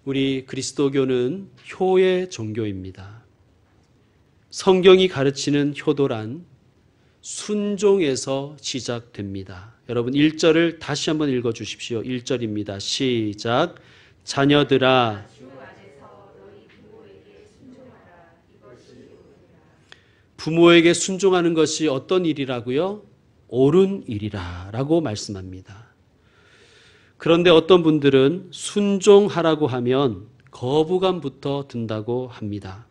우리 그리스도교는 효의 종교입니다. 성경이 가르치는 효도란 순종에서 시작됩니다. 여러분 1절을 다시 한번 읽어주십시오. 1절입니다. 시작. 자녀들아 부모에게 순종하는 것이 어떤 일이라고요? 옳은 일이라 라고 말씀합니다. 그런데 어떤 분들은 순종하라고 하면 거부감부터 든다고 합니다.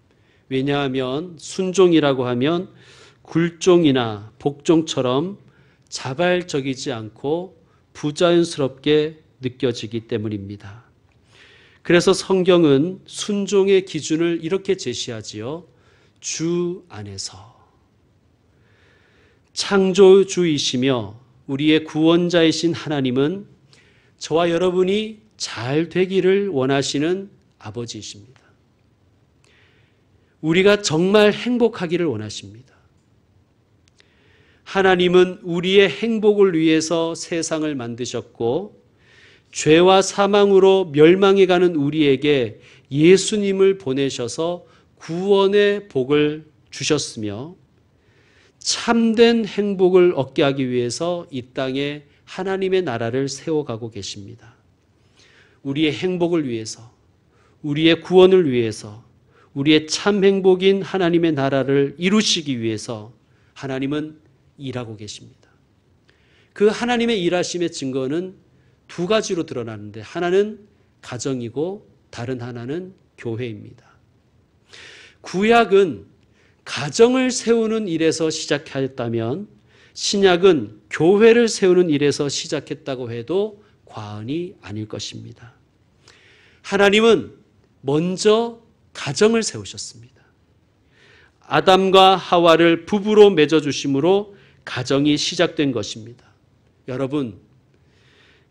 왜냐하면 순종이라고 하면 굴종이나 복종처럼 자발적이지 않고 부자연스럽게 느껴지기 때문입니다. 그래서 성경은 순종의 기준을 이렇게 제시하지요. 주 안에서. 창조주이시며 우리의 구원자이신 하나님은 저와 여러분이 잘 되기를 원하시는 아버지이십니다. 우리가 정말 행복하기를 원하십니다. 하나님은 우리의 행복을 위해서 세상을 만드셨고 죄와 사망으로 멸망해가는 우리에게 예수님을 보내셔서 구원의 복을 주셨으며 참된 행복을 얻게 하기 위해서 이 땅에 하나님의 나라를 세워가고 계십니다. 우리의 행복을 위해서, 우리의 구원을 위해서, 우리의 참 행복인 하나님의 나라를 이루시기 위해서 하나님은 일하고 계십니다. 그 하나님의 일하심의 증거는 두 가지로 드러나는데 하나는 가정이고 다른 하나는 교회입니다. 구약은 가정을 세우는 일에서 시작했다면 신약은 교회를 세우는 일에서 시작했다고 해도 과언이 아닐 것입니다. 하나님은 먼저 가정을 세우셨습니다. 아담과 하와를 부부로 맺어주심으로 가정이 시작된 것입니다. 여러분,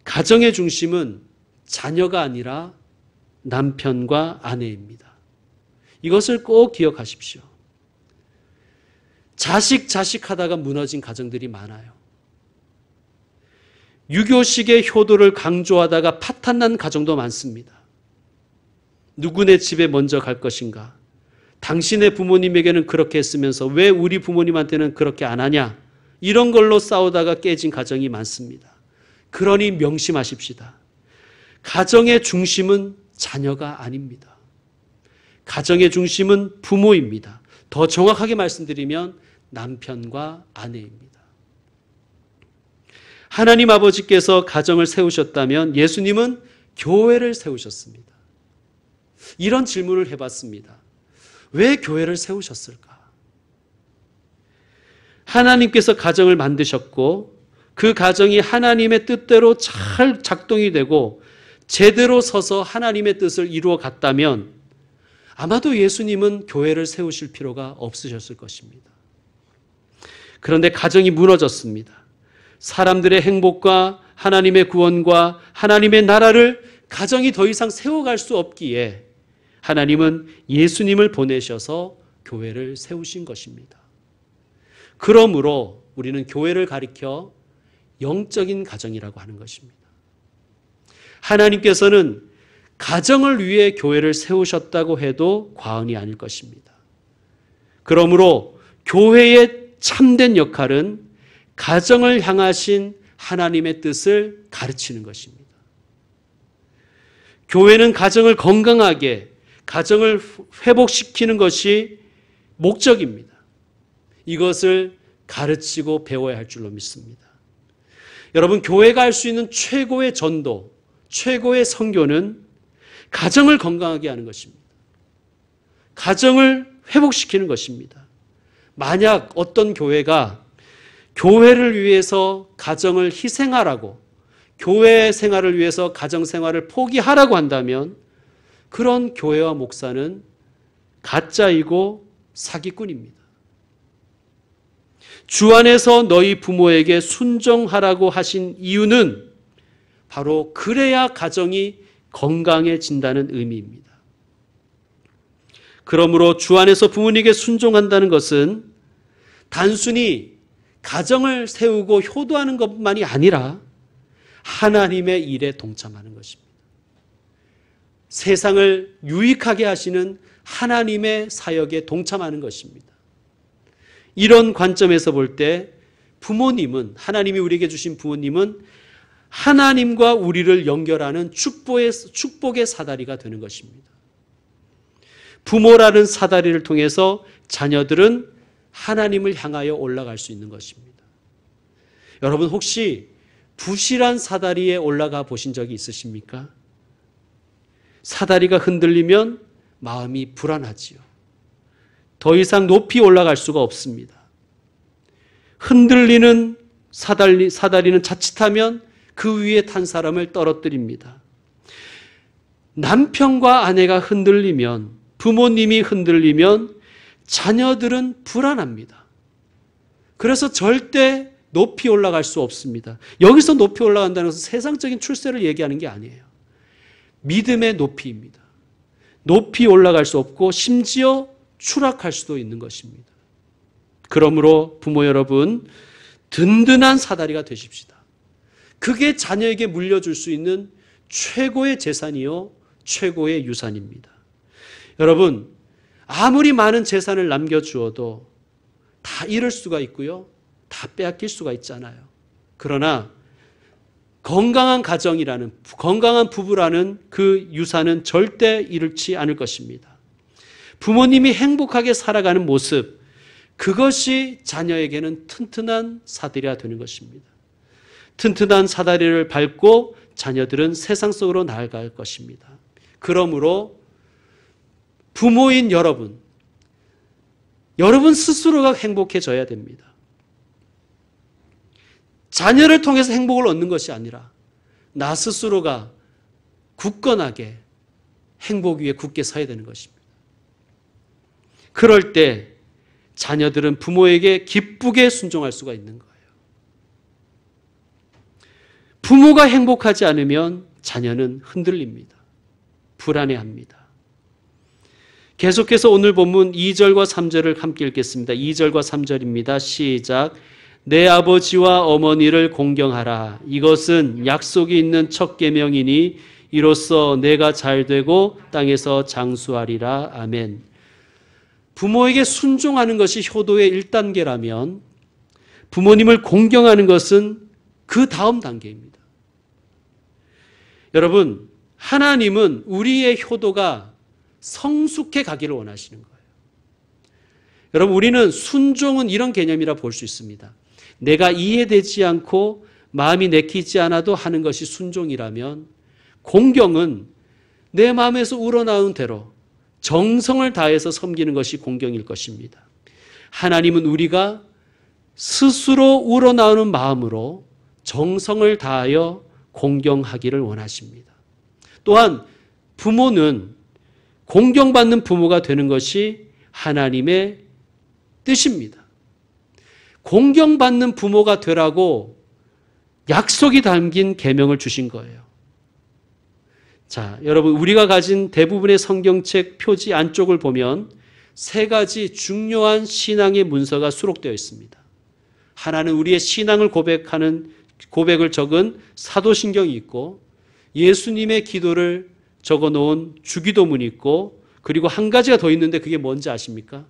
가정의 중심은 자녀가 아니라 남편과 아내입니다. 이것을 꼭 기억하십시오. 자식 하다가 무너진 가정들이 많아요. 유교식의 효도를 강조하다가 파탄난 가정도 많습니다. 누구네 집에 먼저 갈 것인가? 당신의 부모님에게는 그렇게 했으면서 왜 우리 부모님한테는 그렇게 안 하냐? 이런 걸로 싸우다가 깨진 가정이 많습니다. 그러니 명심하십시다. 가정의 중심은 자녀가 아닙니다. 가정의 중심은 부모입니다. 더 정확하게 말씀드리면 남편과 아내입니다. 하나님 아버지께서 가정을 세우셨다면 예수님은 교회를 세우셨습니다. 이런 질문을 해봤습니다. 왜 교회를 세우셨을까? 하나님께서 가정을 만드셨고 그 가정이 하나님의 뜻대로 잘 작동이 되고 제대로 서서 하나님의 뜻을 이루어 갔다면 아마도 예수님은 교회를 세우실 필요가 없으셨을 것입니다. 그런데 가정이 무너졌습니다. 사람들의 행복과 하나님의 구원과 하나님의 나라를 가정이 더 이상 세워갈 수 없기에 하나님은 예수님을 보내셔서 교회를 세우신 것입니다. 그러므로 우리는 교회를 가리켜 영적인 가정이라고 하는 것입니다. 하나님께서는 가정을 위해 교회를 세우셨다고 해도 과언이 아닐 것입니다. 그러므로 교회의 참된 역할은 가정을 향하신 하나님의 뜻을 가르치는 것입니다. 교회는 가정을 건강하게, 가정을 회복시키는 것이 목적입니다. 이것을 가르치고 배워야 할 줄로 믿습니다. 여러분, 교회가 할 수 있는 최고의 전도, 최고의 선교는 가정을 건강하게 하는 것입니다. 가정을 회복시키는 것입니다. 만약 어떤 교회가 교회를 위해서 가정을 희생하라고, 교회 생활을 위해서 가정 생활을 포기하라고 한다면 그런 교회와 목사는 가짜이고 사기꾼입니다. 주 안에서 너희 부모에게 순종하라고 하신 이유는 바로 그래야 가정이 건강해진다는 의미입니다. 그러므로 주 안에서 부모님에게 순종한다는 것은 단순히 가정을 세우고 효도하는 것만이 아니라 하나님의 일에 동참하는 것입니다. 세상을 유익하게 하시는 하나님의 사역에 동참하는 것입니다. 이런 관점에서 볼 때 부모님은, 하나님이 우리에게 주신 부모님은 하나님과 우리를 연결하는 축복의 사다리가 되는 것입니다. 부모라는 사다리를 통해서 자녀들은 하나님을 향하여 올라갈 수 있는 것입니다. 여러분 혹시 부실한 사다리에 올라가 보신 적이 있으십니까? 사다리가 흔들리면 마음이 불안하지요. 더 이상 높이 올라갈 수가 없습니다. 흔들리는 사다리는 자칫하면 그 위에 탄 사람을 떨어뜨립니다. 남편과 아내가 흔들리면, 부모님이 흔들리면 자녀들은 불안합니다. 그래서 절대 높이 올라갈 수 없습니다. 여기서 높이 올라간다는 것은 세상적인 출세를 얘기하는 게 아니에요. 믿음의 높이입니다. 높이 올라갈 수 없고 심지어 추락할 수도 있는 것입니다. 그러므로 부모 여러분, 든든한 사다리가 되십시다. 그게 자녀에게 물려줄 수 있는 최고의 재산이요, 최고의 유산입니다. 여러분, 아무리 많은 재산을 남겨주어도 다 잃을 수가 있고요, 다 빼앗길 수가 있잖아요. 그러나 건강한 가정이라는, 건강한 부부라는 그 유산은 절대 잃지 않을 것입니다. 부모님이 행복하게 살아가는 모습, 그것이 자녀에게는 튼튼한 사다리가 되는 것입니다. 튼튼한 사다리를 밟고 자녀들은 세상 속으로 나아갈 것입니다. 그러므로 부모인 여러분 스스로가 행복해져야 됩니다. 자녀를 통해서 행복을 얻는 것이 아니라 나 스스로가 굳건하게 행복 위에 굳게 서야 되는 것입니다. 그럴 때 자녀들은 부모에게 기쁘게 순종할 수가 있는 거예요. 부모가 행복하지 않으면 자녀는 흔들립니다. 불안해합니다. 계속해서 오늘 본문 2절과 3절을 함께 읽겠습니다. 2절과 3절입니다. 시작. 내 아버지와 어머니를 공경하라. 이것은 약속이 있는 첫 계명이니 이로써 내가 잘되고 땅에서 장수하리라. 아멘. 부모에게 순종하는 것이 효도의 1단계라면 부모님을 공경하는 것은 그 다음 단계입니다. 여러분, 하나님은 우리의 효도가 성숙해 가기를 원하시는 거예요. 여러분, 우리는 순종은 이런 개념이라 볼 수 있습니다. 내가 이해되지 않고 마음이 내키지 않아도 하는 것이 순종이라면, 공경은 내 마음에서 우러나오는 대로 정성을 다해서 섬기는 것이 공경일 것입니다. 하나님은 우리가 스스로 우러나오는 마음으로 정성을 다하여 공경하기를 원하십니다. 또한 부모는 공경받는 부모가 되는 것이 하나님의 뜻입니다. 공경받는 부모가 되라고 약속이 담긴 계명을 주신 거예요. 자, 여러분, 우리가 가진 대부분의 성경책 표지 안쪽을 보면 세 가지 중요한 신앙의 문서가 수록되어 있습니다. 하나는 우리의 신앙을 고백을 적은 사도신경이 있고, 예수님의 기도를 적어놓은 주기도문이 있고, 그리고 한 가지가 더 있는데 그게 뭔지 아십니까?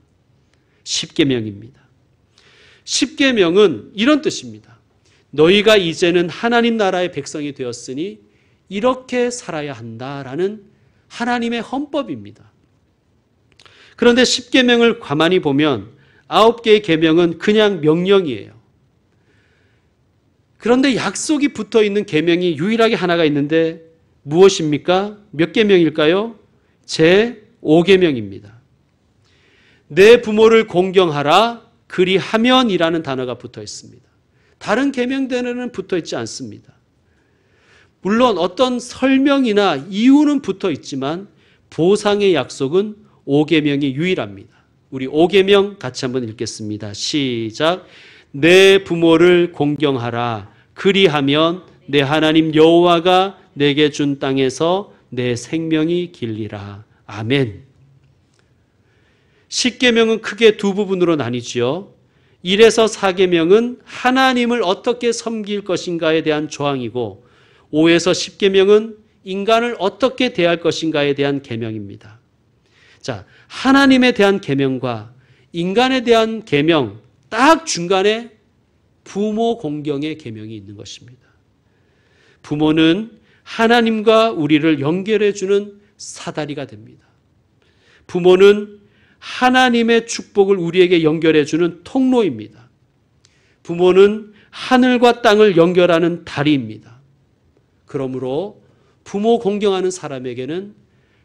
십계명입니다. 십계명은 이런 뜻입니다. 너희가 이제는 하나님 나라의 백성이 되었으니 이렇게 살아야 한다라는 하나님의 헌법입니다. 그런데 십계명을 가만히 보면 9개의 계명은 그냥 명령이에요. 그런데 약속이 붙어있는 계명이 유일하게 하나가 있는데 무엇입니까? 몇 계명일까요? 제5계명입니다. 내 부모를 공경하라 그리하면이라는 단어가 붙어 있습니다. 다른 계명들에는 붙어 있지 않습니다. 물론 어떤 설명이나 이유는 붙어 있지만 보상의 약속은 5계명이 유일합니다. 우리 5계명 같이 한번 읽겠습니다. 시작. 내 부모를 공경하라 그리하면 내 하나님 여호와가 내게 준 땅에서 내 생명이 길리라. 아멘. 십계명은 크게 두 부분으로 나뉘지요. 1에서 4계명은 하나님을 어떻게 섬길 것인가에 대한 조항이고, 5에서 10계명은 인간을 어떻게 대할 것인가에 대한 계명입니다. 자, 하나님에 대한 계명과 인간에 대한 계명, 딱 중간에 부모 공경의 계명이 있는 것입니다. 부모는 하나님과 우리를 연결해 주는 사다리가 됩니다. 부모는 하나님의 축복을 우리에게 연결해 주는 통로입니다. 부모는 하늘과 땅을 연결하는 다리입니다. 그러므로 부모 공경하는 사람에게는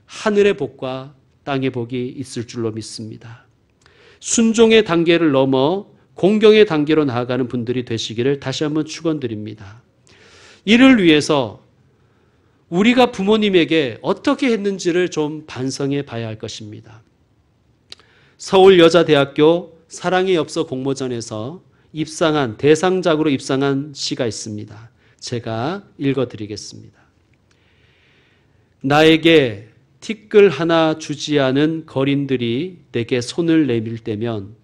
하늘의 복과 땅의 복이 있을 줄로 믿습니다. 순종의 단계를 넘어 공경의 단계로 나아가는 분들이 되시기를 다시 한번 축원드립니다. 이를 위해서 우리가 부모님에게 어떻게 했는지를 좀 반성해 봐야 할 것입니다. 서울여자대학교 사랑의 엽서 공모전에서 대상작으로 입상한 시가 있습니다. 제가 읽어드리겠습니다. 나에게 티끌 하나 주지 않은 거린들이 내게 손을 내밀 때면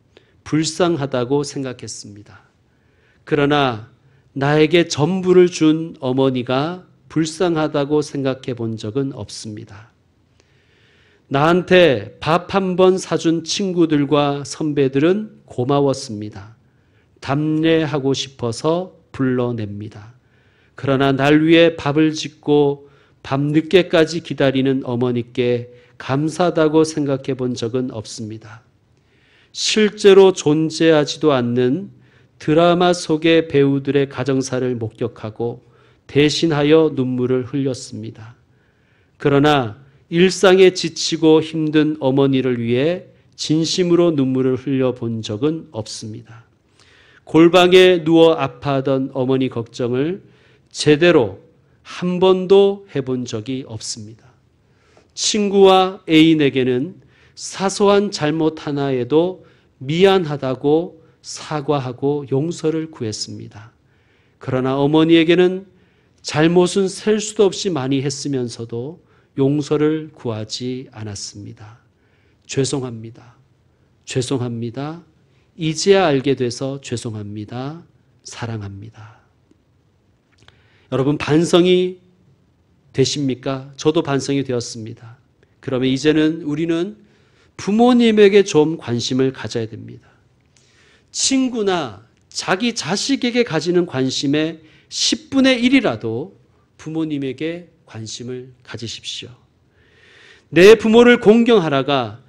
불쌍하다고 생각했습니다. 그러나 나에게 전부를 준 어머니가 불쌍하다고 생각해 본 적은 없습니다. 나한테 밥 한 번 사준 친구들과 선배들은 고마웠습니다. 답례하고 싶어서 불러냅니다. 그러나 날 위해 밥을 짓고 밤늦게까지 기다리는 어머니께 감사하다고 생각해 본 적은 없습니다. 실제로 존재하지도 않는 드라마 속의 배우들의 가정사를 목격하고 대신하여 눈물을 흘렸습니다. 그러나 일상에 지치고 힘든 어머니를 위해 진심으로 눈물을 흘려본 적은 없습니다. 골방에 누워 아파하던 어머니 걱정을 제대로 한 번도 해본 적이 없습니다. 친구와 애인에게는 사소한 잘못 하나에도 미안하다고 사과하고 용서를 구했습니다. 그러나 어머니에게는 잘못은 셀 수도 없이 많이 했으면서도 용서를 구하지 않았습니다. 죄송합니다. 죄송합니다. 이제야 알게 돼서 죄송합니다. 사랑합니다. 여러분 반성이 되십니까? 저도 반성이 되었습니다. 그러면 이제는 우리는 부모님에게 좀 관심을 가져야 됩니다. 친구나 자기 자식에게 가지는 관심의 10분의 1이라도 부모님에게 관심을 가지십시오. 내 부모를 공경하라가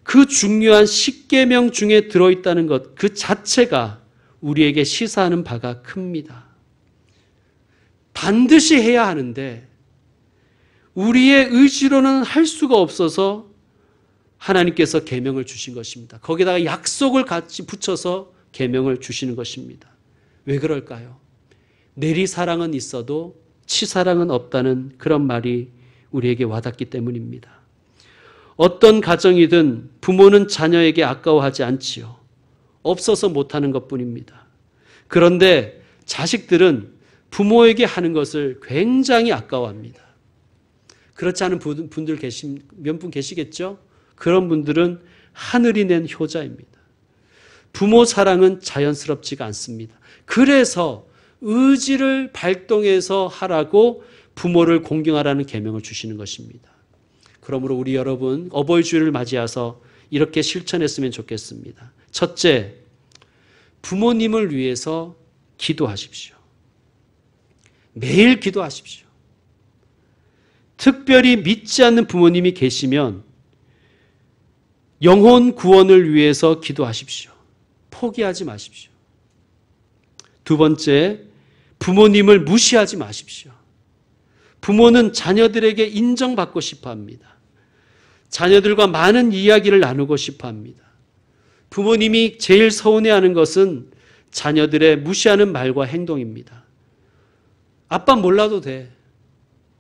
그 중요한 10계명 중에 들어있다는 것 그 자체가 우리에게 시사하는 바가 큽니다. 반드시 해야 하는데 우리의 의지로는 할 수가 없어서 하나님께서 계명을 주신 것입니다. 거기다가 약속을 같이 붙여서 계명을 주시는 것입니다. 왜 그럴까요? 내리사랑은 있어도 치사랑은 없다는 그런 말이 우리에게 와닿기 때문입니다. 어떤 가정이든 부모는 자녀에게 아까워하지 않지요. 없어서 못하는 것뿐입니다. 그런데 자식들은 부모에게 하는 것을 굉장히 아까워합니다. 그렇지 않은 분들 몇 분 계시겠죠? 그런 분들은 하늘이 낸 효자입니다. 부모 사랑은 자연스럽지가 않습니다. 그래서 의지를 발동해서 하라고 부모를 공경하라는 계명을 주시는 것입니다. 그러므로 우리 여러분 어버이 주일을 맞이해서 이렇게 실천했으면 좋겠습니다. 첫째, 부모님을 위해서 기도하십시오. 매일 기도하십시오. 특별히 믿지 않는 부모님이 계시면 영혼 구원을 위해서 기도하십시오. 포기하지 마십시오. 두 번째, 부모님을 무시하지 마십시오. 부모는 자녀들에게 인정받고 싶어 합니다. 자녀들과 많은 이야기를 나누고 싶어 합니다. 부모님이 제일 서운해하는 것은 자녀들의 무시하는 말과 행동입니다. 아빠 몰라도 돼.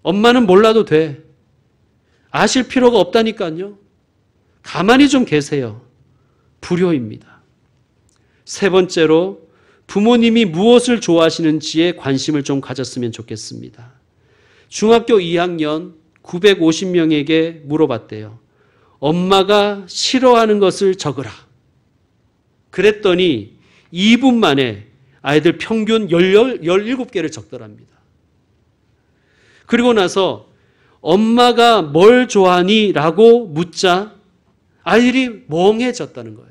엄마는 몰라도 돼. 아실 필요가 없다니까요. 가만히 좀 계세요. 불효입니다. 세 번째로 부모님이 무엇을 좋아하시는지에 관심을 좀 가졌으면 좋겠습니다. 중학교 2학년 950명에게 물어봤대요. 엄마가 싫어하는 것을 적으라. 그랬더니 2분 만에 아이들 평균 17개를 적더랍니다. 그리고 나서 엄마가 뭘 좋아하니? 라고 묻자 아이들이 멍해졌다는 거예요.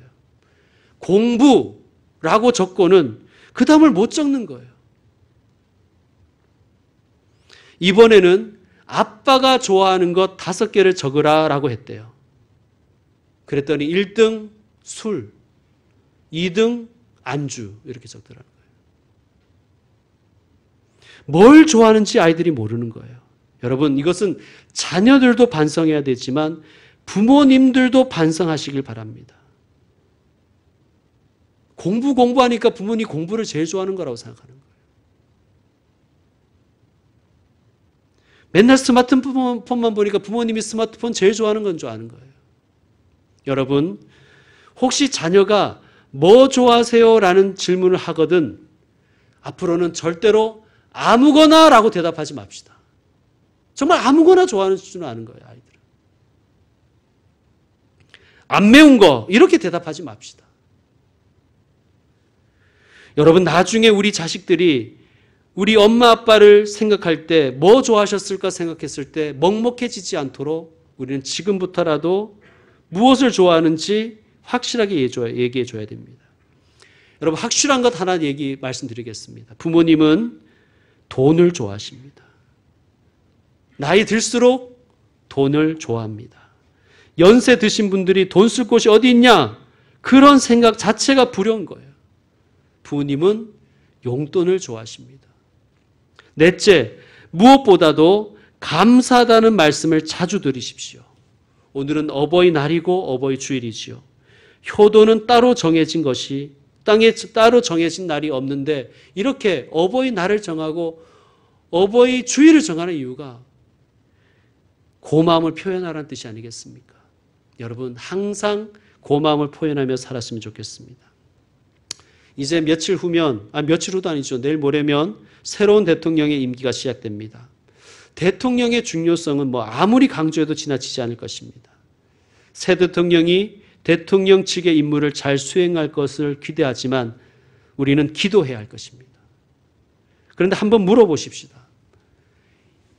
공부라고 적고는 그 다음을 못 적는 거예요. 이번에는 아빠가 좋아하는 것 5개를 적으라 라고 했대요. 그랬더니 1등 술, 2등 안주 이렇게 적더라는 거예요. 뭘 좋아하는지 아이들이 모르는 거예요. 여러분, 이것은 자녀들도 반성해야 되지만 부모님들도 반성하시길 바랍니다. 공부하니까 부모님이 공부를 제일 좋아하는 거라고 생각하는 거예요. 맨날 스마트폰만 보니까 부모님이 스마트폰 제일 좋아하는 건 줄 아는 거예요. 여러분, 혹시 자녀가 뭐 좋아하세요? 라는 질문을 하거든 앞으로는 절대로 아무거나 라고 대답하지 맙시다. 정말 아무거나 좋아하는 줄은 아는 거예요, 아이들은. 안 매운 거 이렇게 대답하지 맙시다. 여러분, 나중에 우리 자식들이 우리 엄마 아빠를 생각할 때 뭐 좋아하셨을까 생각했을 때 먹먹해지지 않도록 우리는 지금부터라도 무엇을 좋아하는지 확실하게 얘기해 줘야 됩니다. 여러분, 확실한 것 하나 말씀드리겠습니다. 부모님은 돈을 좋아하십니다. 나이 들수록 돈을 좋아합니다. 연세 드신 분들이 돈 쓸 곳이 어디 있냐? 그런 생각 자체가 부러운 거예요. 부모님은 용돈을 좋아하십니다. 넷째, 무엇보다도 감사하다는 말씀을 자주 드리십시오. 오늘은 어버이날이고 어버이주일이지요. 효도는 따로 정해진 것이 땅에 따로 정해진 날이 없는데 이렇게 어버이날을 정하고 어버이주일을 정하는 이유가 고마움을 표현하라는 뜻이 아니겠습니까? 여러분, 항상 고마움을 표현하며 살았으면 좋겠습니다. 이제 며칠 후도 아니죠. 내일 모레면 새로운 대통령의 임기가 시작됩니다. 대통령의 중요성은 아무리 강조해도 지나치지 않을 것입니다. 새 대통령이 대통령 측의 임무를 잘 수행할 것을 기대하지만 우리는 기도해야 할 것입니다. 그런데 한번 물어보십시다.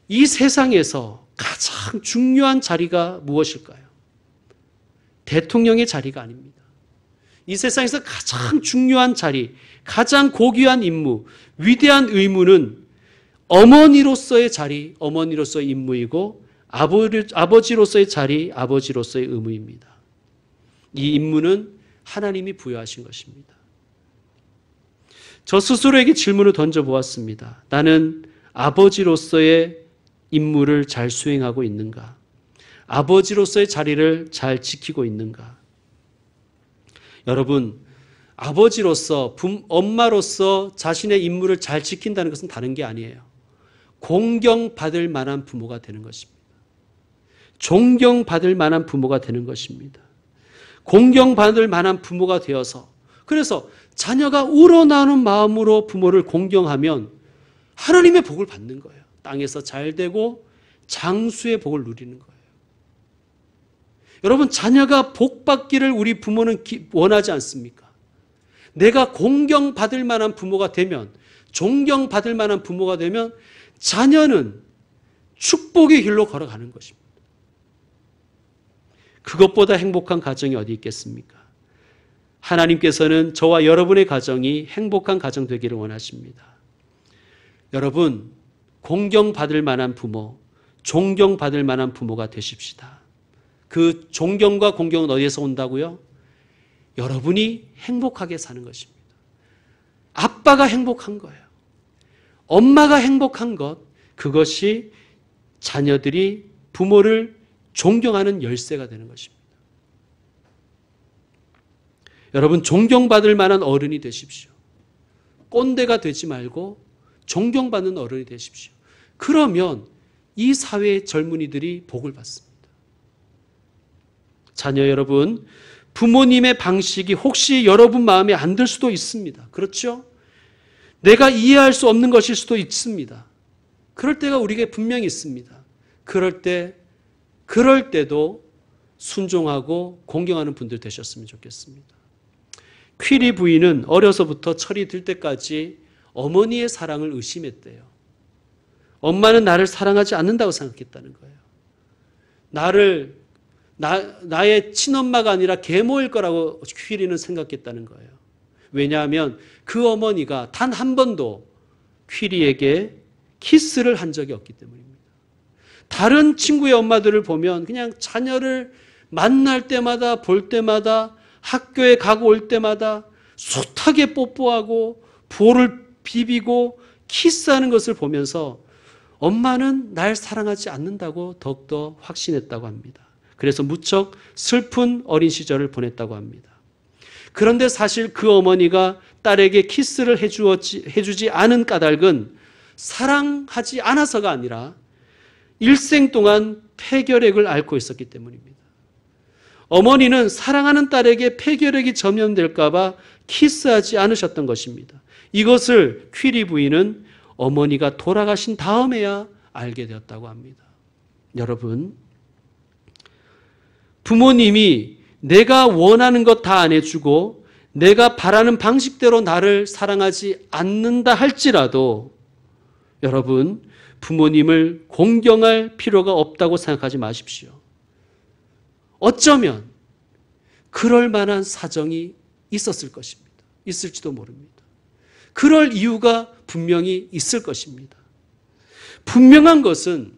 이 세상에서 가장 중요한 자리가 무엇일까요? 대통령의 자리가 아닙니다. 이 세상에서 가장 중요한 자리, 가장 고귀한 임무, 위대한 의무는 어머니로서의 자리, 어머니로서의 임무이고 아버지로서의 자리, 아버지로서의 의무입니다. 이 임무는 하나님이 부여하신 것입니다. 저 스스로에게 질문을 던져보았습니다. 나는 아버지로서의 임무를 잘 수행하고 있는가? 아버지로서의 자리를 잘 지키고 있는가? 여러분, 아버지로서, 엄마로서 자신의 임무를 잘 지킨다는 것은 다른 게 아니에요. 공경받을 만한 부모가 되는 것입니다. 존경받을 만한 부모가 되는 것입니다. 공경받을 만한 부모가 되어서, 그래서 자녀가 우러나오는 마음으로 부모를 공경하면 하나님의 복을 받는 거예요. 땅에서 잘 되고 장수의 복을 누리는 거예요. 여러분, 자녀가 복 받기를 우리 부모는 원하지 않습니까? 내가 공경받을 만한 부모가 되면, 존경받을 만한 부모가 되면 자녀는 축복의 길로 걸어가는 것입니다. 그것보다 행복한 가정이 어디 있겠습니까? 하나님께서는 저와 여러분의 가정이 행복한 가정 되기를 원하십니다. 여러분, 공경받을 만한 부모, 존경받을 만한 부모가 되십시다. 그 존경과 공경은 어디에서 온다고요? 여러분이 행복하게 사는 것입니다. 아빠가 행복한 거예요. 엄마가 행복한 것, 그것이 자녀들이 부모를 존경하는 열쇠가 되는 것입니다. 여러분, 존경받을 만한 어른이 되십시오. 꼰대가 되지 말고 존경받는 어른이 되십시오. 그러면 이 사회의 젊은이들이 복을 받습니다. 자녀 여러분, 부모님의 방식이 혹시 여러분 마음에 안 들 수도 있습니다. 그렇죠? 내가 이해할 수 없는 것일 수도 있습니다. 그럴 때가 우리에게 분명히 있습니다. 그럴 때도 순종하고 공경하는 분들 되셨으면 좋겠습니다. 퀴리 부인은 어려서부터 철이 들 때까지 어머니의 사랑을 의심했대요. 엄마는 나를 사랑하지 않는다고 생각했다는 거예요. 나의 친엄마가 아니라 계모일 거라고 퀴리는 생각했다는 거예요. 왜냐하면 그 어머니가 단 한 번도 퀴리에게 키스를 한 적이 없기 때문입니다. 다른 친구의 엄마들을 보면 그냥 자녀를 만날 때마다 볼 때마다 학교에 가고 올 때마다 숱하게 뽀뽀하고 볼을 비비고 키스하는 것을 보면서 엄마는 날 사랑하지 않는다고 더욱더 확신했다고 합니다. 그래서 무척 슬픈 어린 시절을 보냈다고 합니다. 그런데 사실 그 어머니가 딸에게 키스를 해주지 않은 까닭은 사랑하지 않아서가 아니라 일생 동안 폐결핵을 앓고 있었기 때문입니다. 어머니는 사랑하는 딸에게 폐결핵이 전염될까 봐 키스하지 않으셨던 것입니다. 이것을 퀴리 부인은 어머니가 돌아가신 다음에야 알게 되었다고 합니다. 여러분, 부모님이 내가 원하는 것 다 안 해주고 내가 바라는 방식대로 나를 사랑하지 않는다 할지라도 여러분, 부모님을 공경할 필요가 없다고 생각하지 마십시오. 어쩌면 그럴 만한 사정이 있었을 것입니다. 있을지도 모릅니다. 그럴 이유가 분명히 있을 것입니다. 분명한 것은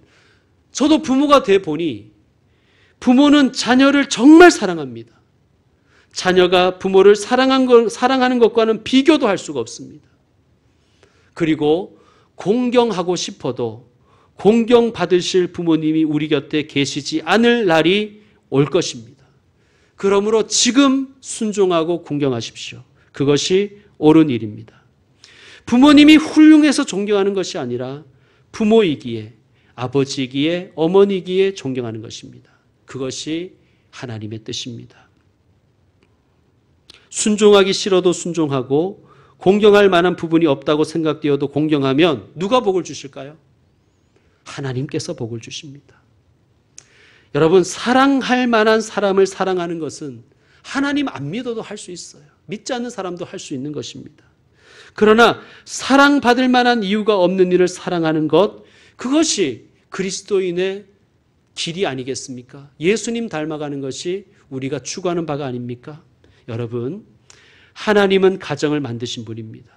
저도 부모가 돼 보니 부모는 자녀를 정말 사랑합니다. 자녀가 부모를 사랑하는 것과는 비교도 할 수가 없습니다. 그리고 공경하고 싶어도 공경받으실 부모님이 우리 곁에 계시지 않을 날이 올 것입니다. 그러므로 지금 순종하고 공경하십시오. 그것이 옳은 일입니다. 부모님이 훌륭해서 존경하는 것이 아니라 부모이기에, 아버지이기에, 어머니이기에 존경하는 것입니다. 그것이 하나님의 뜻입니다. 순종하기 싫어도 순종하고 공경할 만한 부분이 없다고 생각되어도 공경하면 누가 복을 주실까요? 하나님께서 복을 주십니다. 여러분, 사랑할 만한 사람을 사랑하는 것은 하나님 안 믿어도 할 수 있어요. 믿지 않는 사람도 할 수 있는 것입니다. 그러나 사랑받을 만한 이유가 없는 일을 사랑하는 것, 그것이 그리스도인의 길이 아니겠습니까? 예수님 닮아가는 것이 우리가 추구하는 바가 아닙니까? 여러분, 하나님은 가정을 만드신 분입니다.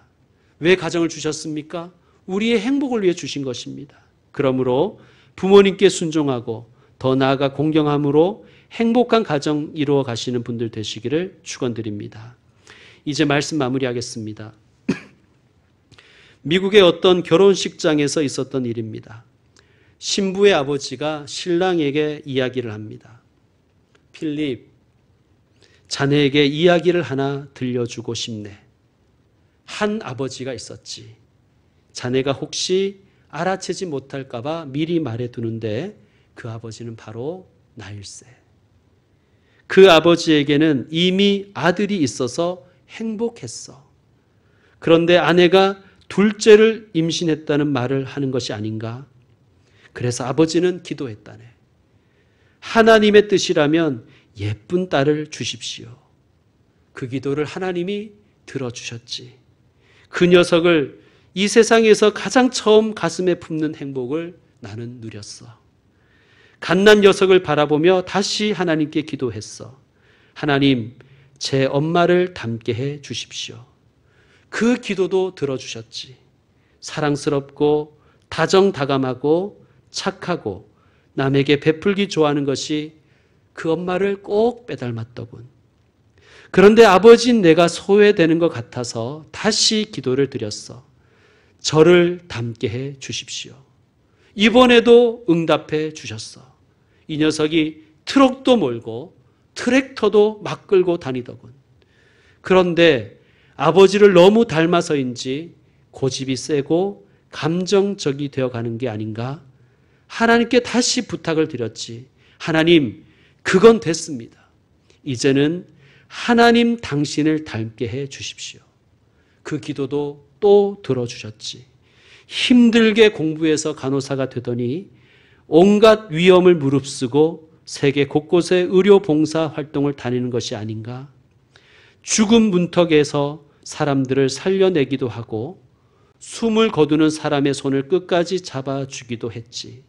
왜 가정을 주셨습니까? 우리의 행복을 위해 주신 것입니다. 그러므로 부모님께 순종하고 더 나아가 공경함으로 행복한 가정 이루어 가시는 분들 되시기를 축원드립니다. 이제 말씀 마무리하겠습니다. 미국의 어떤 결혼식장에서 있었던 일입니다. 신부의 아버지가 신랑에게 이야기를 합니다. 필립, 자네에게 이야기를 하나 들려주고 싶네. 한 아버지가 있었지. 자네가 혹시 알아채지 못할까 봐 미리 말해두는데 그 아버지는 바로 나일세. 그 아버지에게는 이미 아들이 있어서 행복했어. 그런데 아내가 둘째를 임신했다는 말을 하는 것이 아닌가? 그래서 아버지는 기도했다네. 하나님의 뜻이라면 예쁜 딸을 주십시오. 그 기도를 하나님이 들어주셨지. 그 녀석을 이 세상에서 가장 처음 가슴에 품는 행복을 나는 누렸어. 갓난 녀석을 바라보며 다시 하나님께 기도했어. 하나님, 제 엄마를 닮게 해 주십시오. 그 기도도 들어주셨지. 사랑스럽고 다정다감하고 착하고 남에게 베풀기 좋아하는 것이 그 엄마를 꼭 빼닮았더군. 그런데 아버지인 내가 소외되는 것 같아서 다시 기도를 드렸어. 저를 닮게 해 주십시오. 이번에도 응답해 주셨어. 이 녀석이 트럭도 몰고 트랙터도 막 끌고 다니더군. 그런데 아버지를 너무 닮아서인지 고집이 세고 감정적이 되어가는 게 아닌가? 하나님께 다시 부탁을 드렸지. 하나님, 그건 됐습니다. 이제는 하나님 당신을 닮게 해 주십시오. 그 기도도 또 들어주셨지. 힘들게 공부해서 간호사가 되더니 온갖 위험을 무릅쓰고 세계 곳곳에 의료 봉사 활동을 다니는 것이 아닌가? 죽음 문턱에서 사람들을 살려내기도 하고 숨을 거두는 사람의 손을 끝까지 잡아주기도 했지.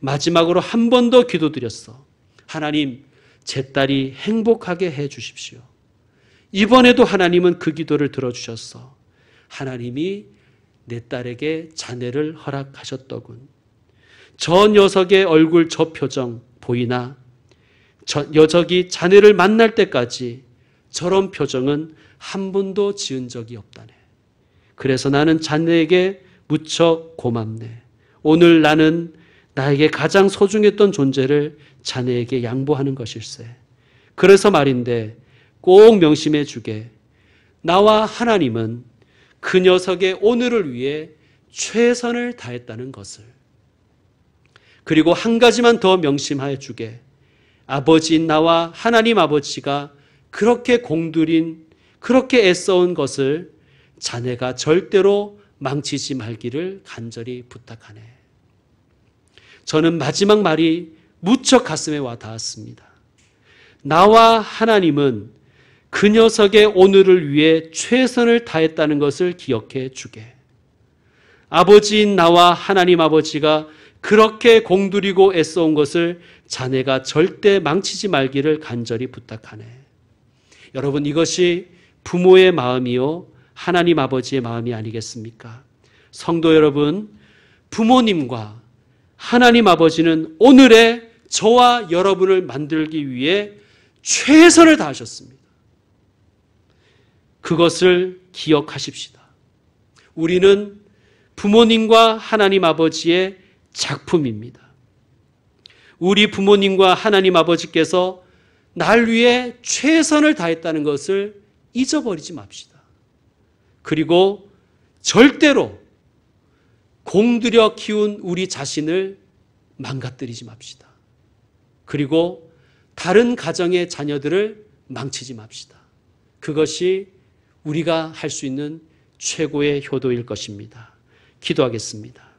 마지막으로 한 번 더 기도드렸어. 하나님, 제 딸이 행복하게 해 주십시오. 이번에도 하나님은 그 기도를 들어주셨어. 하나님이 내 딸에게 자녀를 허락하셨더군. 저 녀석의 얼굴 저 표정 보이나? 저 녀석이 자녀를 만날 때까지 저런 표정은 한 번도 지은 적이 없다네. 그래서 나는 자녀에게 무척 고맙네. 오늘 나는 나에게 가장 소중했던 존재를 자녀에게 양보하는 것일세. 그래서 말인데 꼭 명심해 주게. 나와 하나님은 그 녀석의 오늘을 위해 최선을 다했다는 것을. 그리고 한 가지만 더 명심해 주게. 아버지인 나와 하나님 아버지가 그렇게 공들인, 그렇게 애써온 것을 자네가 절대로 망치지 말기를 간절히 부탁하네. 저는 마지막 말이 무척 가슴에 와 닿았습니다. 나와 하나님은 그 녀석의 오늘을 위해 최선을 다했다는 것을 기억해 주게. 아버지인 나와 하나님 아버지가 그렇게 공들이고 애써온 것을 자네가 절대 망치지 말기를 간절히 부탁하네. 여러분, 이것이 부모의 마음이요 하나님 아버지의 마음이 아니겠습니까? 성도 여러분, 부모님과 하나님 아버지는 오늘의 저와 여러분을 만들기 위해 최선을 다하셨습니다. 그것을 기억하십시다. 우리는 부모님과 하나님 아버지의 작품입니다. 우리 부모님과 하나님 아버지께서 날 위해 최선을 다했다는 것을 잊어버리지 맙시다. 그리고 절대로 공들여 키운 우리 자신을 망가뜨리지 맙시다. 그리고 다른 가정의 자녀들을 망치지 맙시다. 그것이 우리가 할 수 있는 최고의 효도일 것입니다. 기도하겠습니다.